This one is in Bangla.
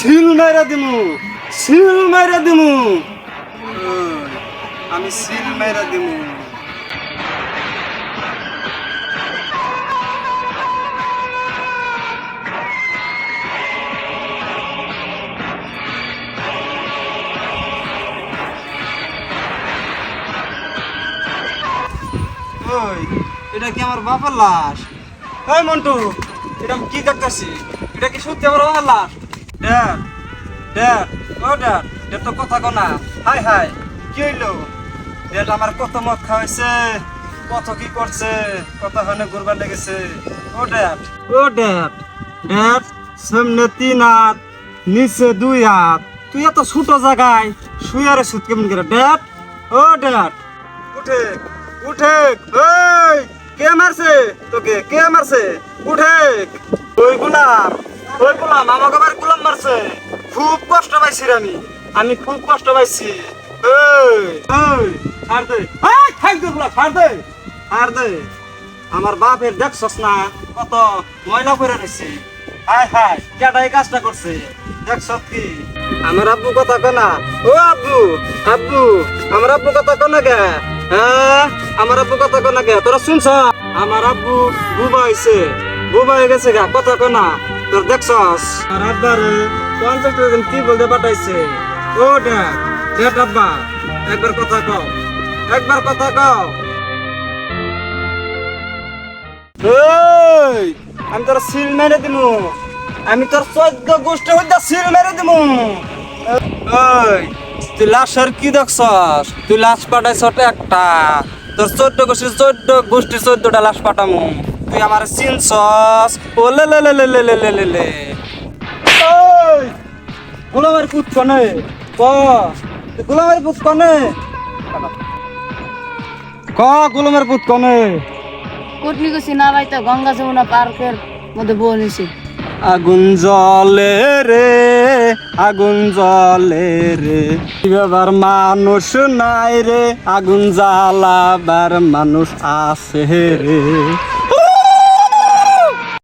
সিল মাইরা দিমু, সিল মাইরা দিমু। আমি সিল মাইরা দিমু। ওই এটা কি আমার বাবার লাশ? ওই মন্টু, এটা আমি কি দেখতেছি? এটা কি সত্যি আমার বাবার লাশ? ড্যাড, ড্যাড, ও ড্যাড, ড্যাড তো কথা কো না। হাই হাই, কি হইলো? ড্যাড আমার কত মদ খাওয়াইছে, কত কি করছে, কত হনে ঘুরবার লেগেছে। ও ড্যাড, ও ড্যাড, ড্যাড সামনে 3 হাত, নিচে 2 হাত, তুই এত ছোট জায়গায় শুয়ে আর সুত কেমন করে? ড্যাড, ও ড্যাড, উঠে উঠে। এই কে মারছে তোকে? কে মারছে? উঠে। ওই গোলাম, ওই গোলাম আমাকে আবার গোলাম মারছে। খুব কষ্ট পাইছি রে আমি খুব কষ্ট পাইছি। এই এই ছাড় দে, এই থাক দে গোলাম, ছাড় দে, ছাড় দে। আমার বাপের দেখছস না কত ময়লা করে রয়েছে। হাই হাই, কেডা এই কাজটা করছে দেখছস কি? আমার আব্বু কথা কনা। ও আব্বু, আব্বু আমার আব্বু কথা কনা কে? হ্যাঁ, আমার আব্বু কথা কনা কে? তোরা শুনছ? আমার আব্বু বুবা হইছে, বুবা হয়ে গেছে গা, কথা কনা। তোর দেখছস আর আব্বারে 50 টাকা কি বলতে পাঠাইছে? ও ড্যাড, ড্যাড আব্বা একবার কথা কও, একবার কথা কও। এই আমি তোর সিল মেরে দিমু, আমি তোর 14 গোষ্ঠী হইতা সিল মেরে দিমু। ওই তুই লাশের কি দেখছস? তুই লাশ পাঠাইছ একটা, তোর 14 গোষ্ঠীর 14টা লাশ পাঠামু। তুই আমার চিনছস? ও লে লে লে লে লে লে লে লে লে। ওই গোলামের পুত কনে? ক গোলামের পুত কনে? ক গোলামের পুত কনে? কুটনি গেছি না ভাই, তো গঙ্গা যমুনা পার্কের মধ্যে বউ নিছি। আগুন জ্বলে রে, আগুন জ্বলে রে, এবার মানুষ নাই রে, আগুন জ্বালাবার মানুষ আছে রে।